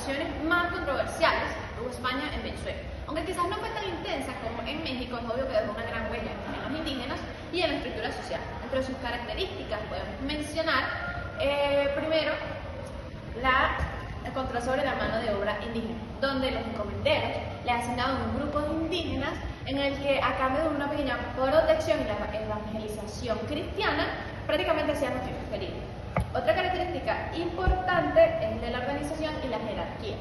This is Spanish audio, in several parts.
relaciones más controversiales que tuvo España en Venezuela. Aunque quizás no fue tan intensa como en México, es obvio que dejó una gran huella en los indígenas y en la estructura social. Entre sus características podemos mencionar, primero, el control sobre la mano de obra indígena, donde los encomenderos le asignaban un grupo de indígenas en el que, a cambio de una pequeña protección y la evangelización cristiana, prácticamente hacían lo que preferían. Otra característica importante es de la organización y la jerarquía.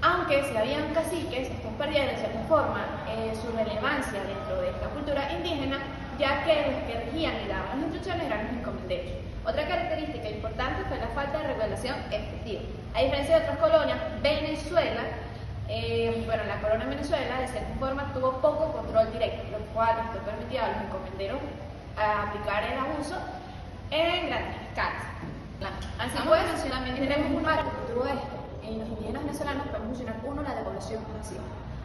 Aunque si habían caciques, estos perdían de cierta forma su relevancia dentro de esta cultura indígena, ya que los que regían y daban las instrucciones eran los encomenderos. Otra característica importante fue la falta de regulación efectiva. A diferencia de otras colonias, Venezuela, la colonia de Venezuela de cierta forma tuvo poco control directo, lo cual esto permitía a los encomenderos aplicar el abuso en grandes escalas. Así pues, también tenemos un marco que tuvo esto. En los indígenas venezolanos podemos mencionar uno, la despoblación masiva.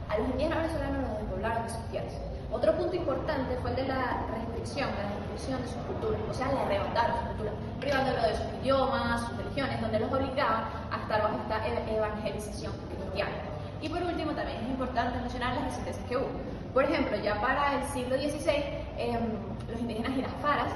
A los indígenas venezolanos los despoblaron de sus tierras. Otro punto importante fue el de la restricción de sus culturas, o sea, le arrebataron su cultura, privándolo de sus idiomas, sus religiones, donde los obligaban a estar bajo esta evangelización cristiana. Y por último, también es importante mencionar las resistencias que hubo. Por ejemplo, ya para el siglo XVI, los indígenas girajaras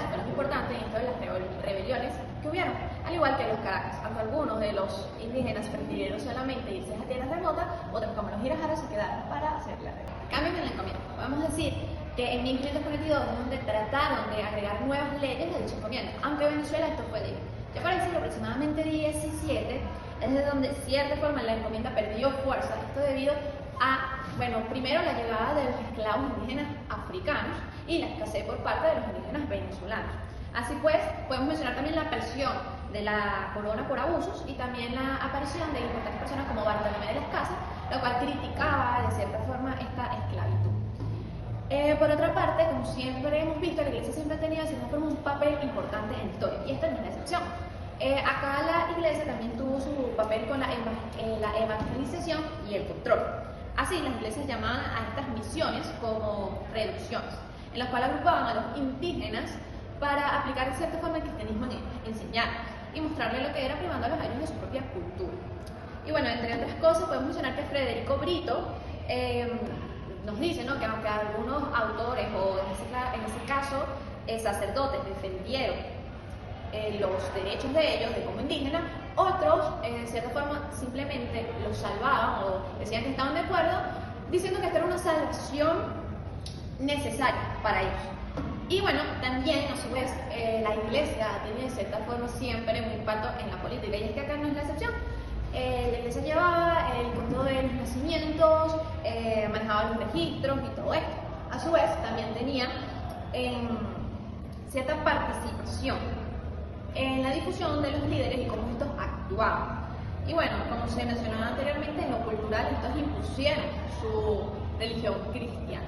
fueron importantes en esto de las rebeliones que hubieron, al igual que los caracas. Aunque algunos de los indígenas prefirieron solamente irse a tierras remotas, otros como los girajaras se quedaron para hacer la rebelión. Cambios en la encomienda. Podemos decir que en 1542 es donde trataron de agregar nuevas leyes de dicha encomienda, aunque en Venezuela esto fue débil. Ya para el siglo aproximadamente 17 es de donde de cierta forma la encomienda perdió fuerza, esto debido a, primero la llegada de los esclavos indígenas africanos y la escasez por parte de los indígenas venezolanos. Así pues, podemos mencionar también la presión de la corona por abusos y también la aparición de importantes personas como Bartolomé de las Casas, lo cual criticaba de cierta forma esta esclavitud. Por otra parte, como siempre hemos visto, la iglesia siempre ha tenido de cierta forma un papel importante en la historia, y esta no es la excepción. Acá la iglesia también tuvo su papel con la evangelización y el control. Así, las iglesias llamaban a estas misiones como reducciones, en las cuales agrupaban a los indígenas para aplicar de cierta forma el cristianismo en enseñar y mostrarle lo que era, privándolos a ellos de su propia cultura. Y bueno, entre otras cosas, podemos mencionar que Federico Brito nos dice, ¿no?, que aunque algunos autores, o en ese caso sacerdotes, defendieron los derechos de ellos como indígenas, otros, de cierta forma, simplemente los salvaban o decían que estaban de acuerdo, diciendo que esta era una salvación necesaria para ellos. Y bueno, también a su vez la iglesia tiene de cierta forma siempre un impacto en la política, y es que acá no es la excepción. La iglesia llevaba el control de los nacimientos, manejaba los registros y todo esto. A su vez también tenía cierta participación en la difusión de los líderes y cómo estos actuaban. Y bueno, como se mencionaba anteriormente, en lo cultural estos impusieron su religión cristiana.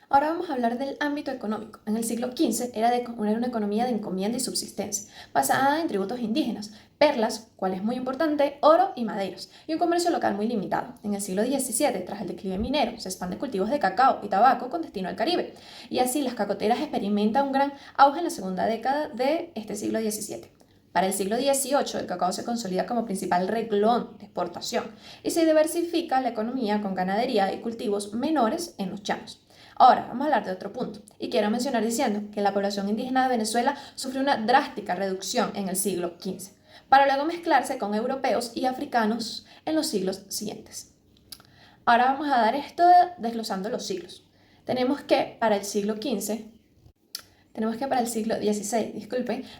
Ahora vamos a hablar del ámbito económico. En el siglo XV era una economía de encomienda y subsistencia, basada en tributos indígenas, perlas, cual es muy importante, oro y maderos, y un comercio local muy limitado. En el siglo XVII, tras el declive minero, se expanden cultivos de cacao y tabaco con destino al Caribe, y así las cacoteras experimentan un gran auge en la segunda década de este siglo XVII. Para el siglo XVIII, el cacao se consolida como principal renglón de exportación y se diversifica la economía con ganadería y cultivos menores en los llanos. Ahora, vamos a hablar de otro punto, y quiero mencionar diciendo que la población indígena de Venezuela sufrió una drástica reducción en el siglo XV, para luego mezclarse con europeos y africanos en los siglos siguientes. Ahora vamos a dar esto desglosando los siglos. Tenemos que para el siglo XVI,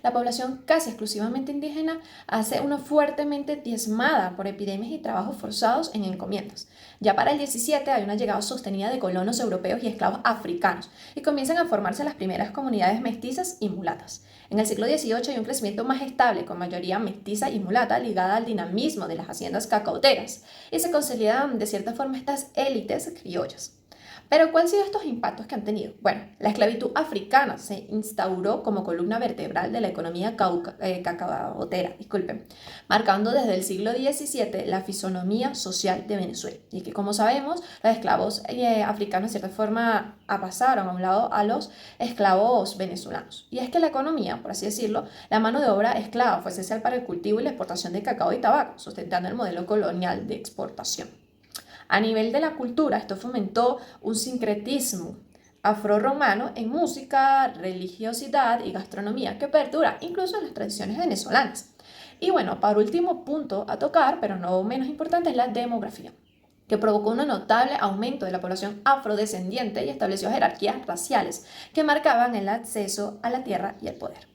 la población casi exclusivamente indígena hace una fuertemente diezmada por epidemias y trabajos forzados en encomiendas. Ya para el XVII hay una llegada sostenida de colonos europeos y esclavos africanos y comienzan a formarse las primeras comunidades mestizas y mulatas. En el siglo XVIII hay un crecimiento más estable con mayoría mestiza y mulata ligada al dinamismo de las haciendas cacauteras y se consolidan de cierta forma estas élites criollas. Pero ¿cuáles han sido estos impactos que han tenido? Bueno, la esclavitud africana se instauró como columna vertebral de la economía cacaotera, disculpen, marcando desde el siglo XVII la fisonomía social de Venezuela. Y que, como sabemos, los esclavos africanos de cierta forma pasaron a un lado a los esclavos venezolanos. Y es que la economía, por así decirlo, la mano de obra esclava fue esencial para el cultivo y la exportación de cacao y tabaco, sustentando el modelo colonial de exportación. A nivel de la cultura, esto fomentó un sincretismo afro-romano en música, religiosidad y gastronomía que perdura incluso en las tradiciones venezolanas. Y bueno, para último punto a tocar, pero no menos importante, es la demografía, que provocó un notable aumento de la población afrodescendiente y estableció jerarquías raciales que marcaban el acceso a la tierra y el poder.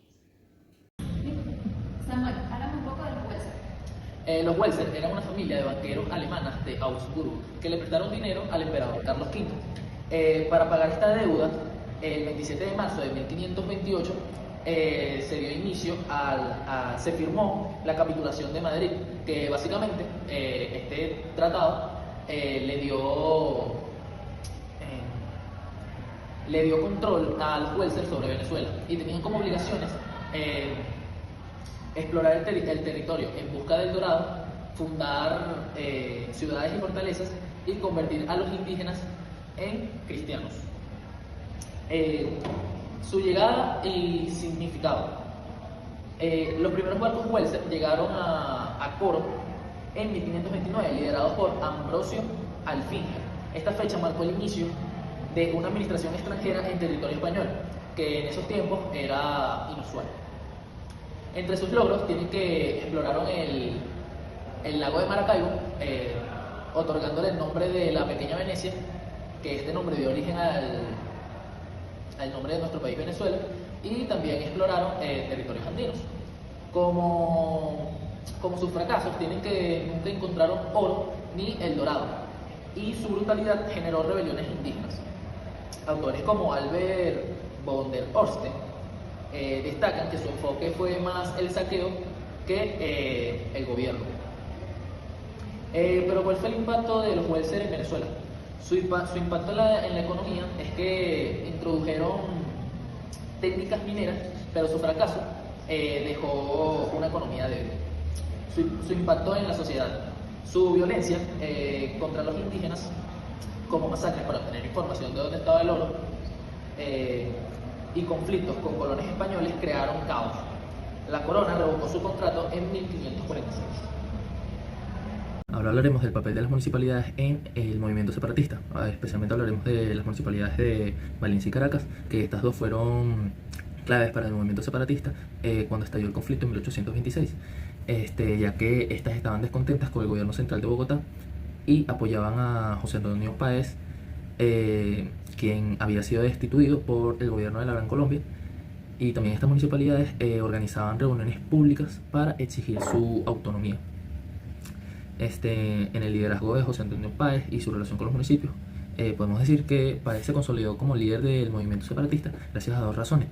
Samuel, háblame un poco de los Welser. Los Welser eran una familia de banqueros alemanas de Augsburgo que le prestaron dinero al emperador Carlos V. Para pagar esta deuda, el 27 de marzo de 1528 se dio inicio se firmó la capitulación de Madrid, que básicamente este tratado le dio control a los Welser sobre Venezuela y tenían como obligaciones explorar el territorio en busca del dorado, fundar ciudades y fortalezas y convertir a los indígenas en cristianos. Su llegada y significado. Los primeros barcos Welser llegaron a Coro en 1529, liderados por Ambrosio Alfinger. Esta fecha marcó el inicio de una administración extranjera en territorio español, que en esos tiempos era inusual. Entre sus logros tienen que exploraron el lago de Maracaibo, otorgándole el nombre de la pequeña Venecia, que este nombre dio origen al nombre de nuestro país, Venezuela, y también exploraron territorios andinos. Como sus fracasos, tienen que nunca encontraron oro ni el dorado, y su brutalidad generó rebeliones indígenas. Autores como Albert von der Orsten destacan que su enfoque fue más el saqueo que el gobierno. Pero ¿cuál fue el impacto de los Welser en Venezuela? Su impacto en la economía es que introdujeron técnicas mineras, pero su fracaso dejó una economía débil. Su impacto en la sociedad, su violencia contra los indígenas, como masacres para obtener información de dónde estaba el oro, y conflictos con colonos españoles crearon caos. La corona revocó su contrato en 1546. Ahora hablaremos del papel de las municipalidades en el movimiento separatista. Especialmente hablaremos de las municipalidades de Valencia y Caracas, que estas dos fueron claves para el movimiento separatista cuando estalló el conflicto en 1826, ya que estas estaban descontentas con el gobierno central de Bogotá y apoyaban a José Antonio Páez, quien había sido destituido por el gobierno de la Gran Colombia. Y también estas municipalidades organizaban reuniones públicas para exigir su autonomía. En el liderazgo de José Antonio Páez y su relación con los municipios, podemos decir que Páez se consolidó como líder del movimiento separatista gracias a dos razones.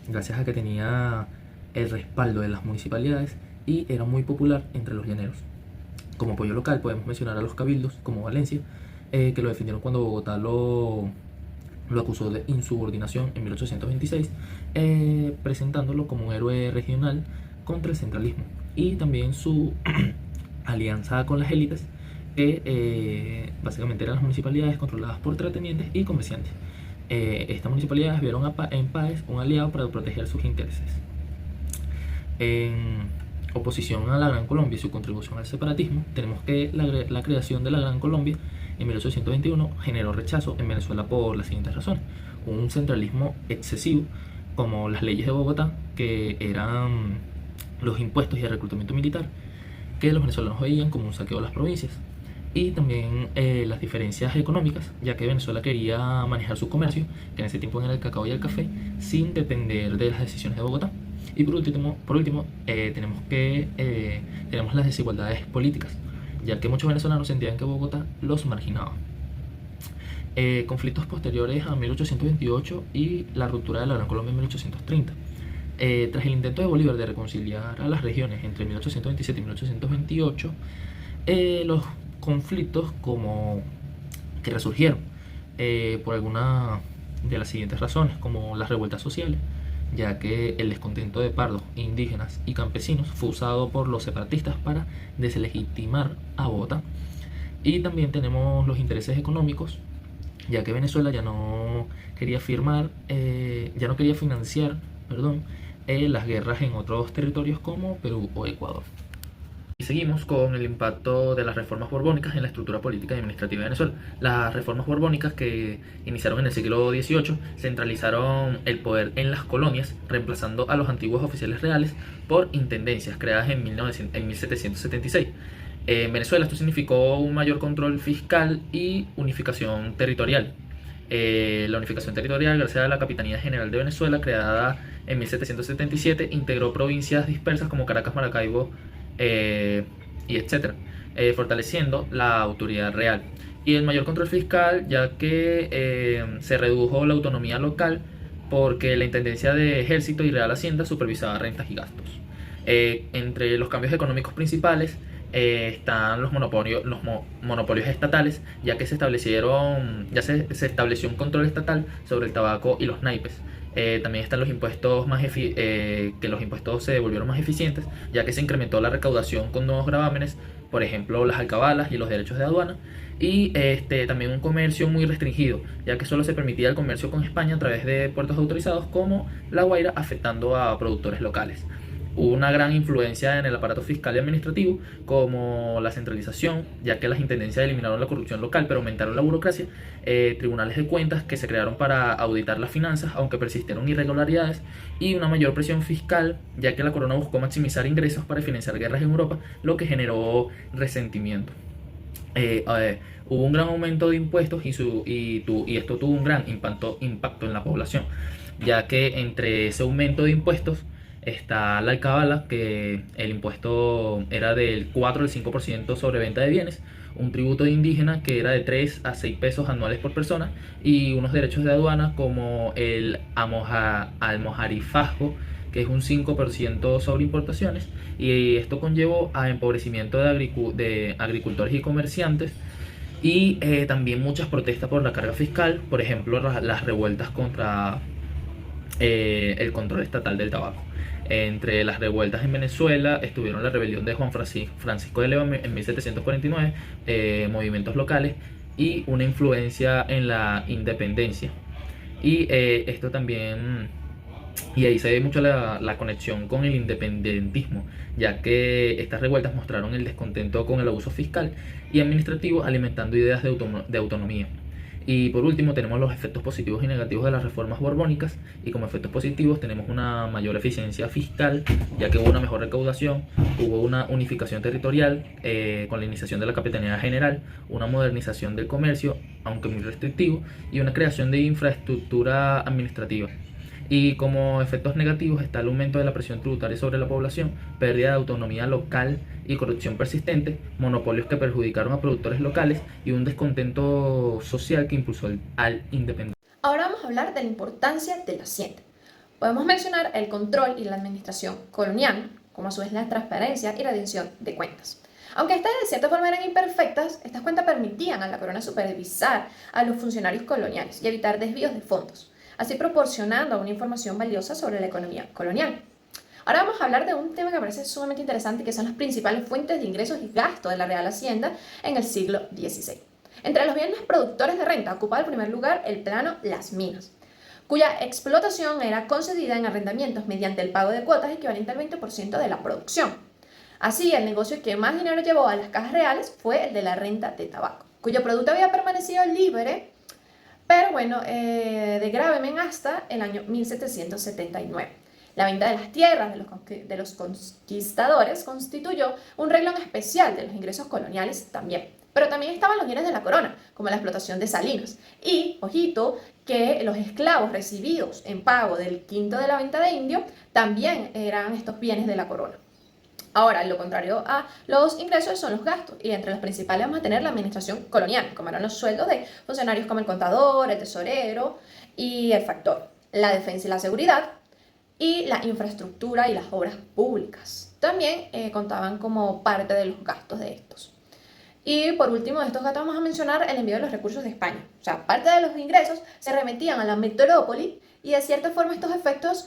Gracias a que tenía el respaldo de las municipalidades y era muy popular entre los llaneros. Como apoyo local podemos mencionar a los cabildos, como Valencia, que lo defendieron cuando Bogotá lo acusó de insubordinación en 1826, presentándolo como un héroe regional contra el centralismo. Y también su alianza con las élites, que básicamente eran las municipalidades controladas por terratenientes y comerciantes. Estas municipalidades vieron en Páez un aliado para proteger sus intereses. En oposición a la Gran Colombia y su contribución al separatismo, tenemos que la creación de la Gran Colombia en 1821 generó rechazo en Venezuela por las siguientes razones: un centralismo excesivo, como las leyes de Bogotá, que eran los impuestos y el reclutamiento militar, que los venezolanos veían como un saqueo de las provincias, y también las diferencias económicas, ya que Venezuela quería manejar su comercio, que en ese tiempo era el cacao y el café, sin depender de las decisiones de Bogotá. Y por último tenemos las desigualdades políticas, ya que muchos venezolanos sentían que Bogotá los marginaba. Conflictos posteriores a 1828 y la ruptura de la Gran Colombia en 1830. Tras el intento de Bolívar de reconciliar a las regiones entre 1827 y 1828, los conflictos que resurgieron, por alguna de las siguientes razones, como las revueltas sociales, ya que el descontento de pardos, indígenas y campesinos fue usado por los separatistas para deslegitimar a Bogotá. Y también tenemos los intereses económicos, ya que Venezuela ya no quería financiar, las guerras en otros territorios como Perú o Ecuador. Y seguimos con el impacto de las reformas borbónicas en la estructura política y administrativa de Venezuela. Las reformas borbónicas, que iniciaron en el siglo XVIII, centralizaron el poder en las colonias, reemplazando a los antiguos oficiales reales por intendencias creadas en 1776. En Venezuela esto significó un mayor control fiscal y unificación territorial. La unificación territorial, gracias a la Capitanía General de Venezuela, creada en 1777, integró provincias dispersas como Caracas, Maracaibo, y etcétera, fortaleciendo la autoridad real. Y el mayor control fiscal, ya que se redujo la autonomía local porque la Intendencia de Ejército y Real Hacienda supervisaba rentas y gastos. Entre los cambios económicos principales están los monopolios estatales, ya que se estableció un control estatal sobre el tabaco y los naipes. También están los impuestos que los impuestos se volvieron más eficientes, ya que se incrementó la recaudación con nuevos gravámenes, por ejemplo las alcabalas y los derechos de aduana. Y también un comercio muy restringido, ya que solo se permitía el comercio con España a través de puertos autorizados como La Guaira, afectando a productores locales. Hubo una gran influencia en el aparato fiscal y administrativo, como la centralización, ya que las intendencias eliminaron la corrupción local pero aumentaron la burocracia, tribunales de cuentas que se crearon para auditar las finanzas aunque persistieron irregularidades, y una mayor presión fiscal, ya que la corona buscó maximizar ingresos para financiar guerras en Europa, lo que generó resentimiento. Hubo un gran aumento de impuestos y esto tuvo un gran impacto en la población, ya que entre ese aumento de impuestos está la alcabala, que el impuesto era del 4 al 5% sobre venta de bienes, un tributo de indígena que era de 3 a 6 pesos anuales por persona, y unos derechos de aduana como el almojarifazgo, que es un 5% sobre importaciones, y esto conllevó a empobrecimiento de agricultores y comerciantes, y también muchas protestas por la carga fiscal, por ejemplo las revueltas contra el control estatal del tabaco. Entre las revueltas en Venezuela estuvieron la rebelión de Juan Francisco de León en 1749, movimientos locales y una influencia en la independencia. Y esto también, y ahí se ve mucho la conexión con el independentismo, ya que estas revueltas mostraron el descontento con el abuso fiscal y administrativo, alimentando ideas de autonomía. Y por último tenemos los efectos positivos y negativos de las reformas borbónicas, y como efectos positivos tenemos una mayor eficiencia fiscal, ya que hubo una mejor recaudación, hubo una unificación territorial con la iniciación de la Capitanía General, una modernización del comercio, aunque muy restrictivo, y una creación de infraestructura administrativa. Y como efectos negativos está el aumento de la presión tributaria sobre la población, pérdida de autonomía local y corrupción persistente, monopolios que perjudicaron a productores locales y un descontento social que impulsó al independentismo. Ahora vamos a hablar de la importancia de la hacienda. Podemos mencionar el control y la administración colonial, como a su vez la transparencia y la rendición de cuentas. Aunque estas de cierta forma eran imperfectas, estas cuentas permitían a la corona supervisar a los funcionarios coloniales y evitar desvíos de fondos, así proporcionando una información valiosa sobre la economía colonial. Ahora vamos a hablar de un tema que me parece sumamente interesante, que son las principales fuentes de ingresos y gastos de la Real Hacienda en el siglo XVI. Entre los bienes productores de renta ocupaba el primer lugar el plano Las Minas, cuya explotación era concedida en arrendamientos mediante el pago de cuotas equivalente al 20% de la producción. Así, el negocio que más dinero llevó a las cajas reales fue el de la renta de tabaco, cuyo producto había permanecido libre, pero de gravamen hasta el año 1779. La venta de las tierras de los conquistadores constituyó un renglón especial de los ingresos coloniales también. Pero también estaban los bienes de la corona, como la explotación de salinas. Y, ojito, que los esclavos recibidos en pago del quinto de la venta de indio también eran estos bienes de la corona. Ahora, lo contrario a los ingresos son los gastos, y entre los principales vamos a tener la administración colonial, como eran los sueldos de funcionarios como el contador, el tesorero y el factor, la defensa y la seguridad, y la infraestructura y las obras públicas. También contaban como parte de los gastos de estos. Y por último de estos gastos vamos a mencionar el envío de los recursos de España. O sea, parte de los ingresos se remetían a la metrópoli y de cierta forma estos efectos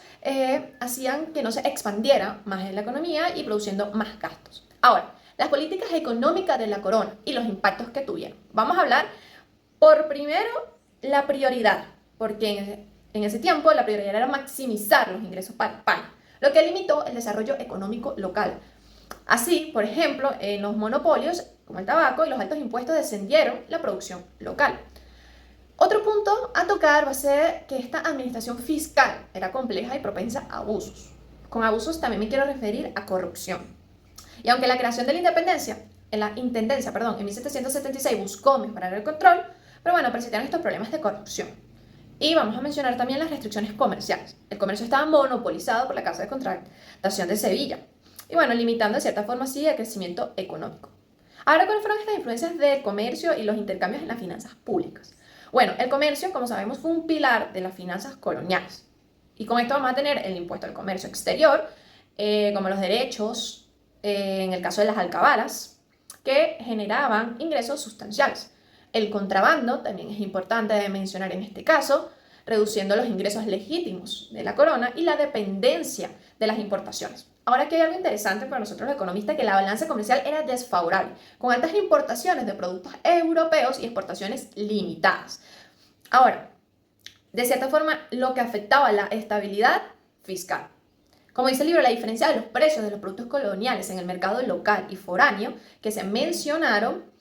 hacían que no se expandiera más en la economía y produciendo más gastos. Ahora, las políticas económicas de la corona y los impactos que tuvieron. Vamos a hablar por primero la prioridad, porque en ese tiempo la prioridad era maximizar los ingresos para España, lo que limitó el desarrollo económico local. Así, por ejemplo, en los monopolios, como el tabaco y los altos impuestos descendieron la producción local. Otro punto a tocar va a ser que esta administración fiscal era compleja y propensa a abusos. Con abusos también me quiero referir a corrupción. Y aunque la creación de la intendencia, en 1776 buscó mejorar el control, pero bueno, persistieron estos problemas de corrupción. Y vamos a mencionar también las restricciones comerciales. El comercio estaba monopolizado por la Casa de Contratación de Sevilla. Y bueno, limitando de cierta forma así el crecimiento económico. Ahora, ¿cuáles fueron estas influencias del comercio y los intercambios en las finanzas públicas? Bueno, el comercio, como sabemos, fue un pilar de las finanzas coloniales. Y con esto vamos a tener el impuesto al comercio exterior, como los derechos, en el caso de las alcabalas, que generaban ingresos sustanciales. El contrabando también es importante de mencionar en este caso, reduciendo los ingresos legítimos de la corona y la dependencia de las importaciones. Ahora aquí hay algo interesante para nosotros los economistas, que la balanza comercial era desfavorable, con altas importaciones de productos europeos y exportaciones limitadas. Ahora, de cierta forma, lo que afectaba la estabilidad fiscal. Como dice el libro, la diferencia de los precios de los productos coloniales en el mercado local y foráneo que se mencionaron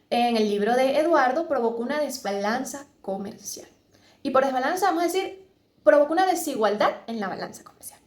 en el libro de Eduardo provocó una desbalanza comercial. Y por desbalanza vamos a decir, provocó una desigualdad en la balanza comercial.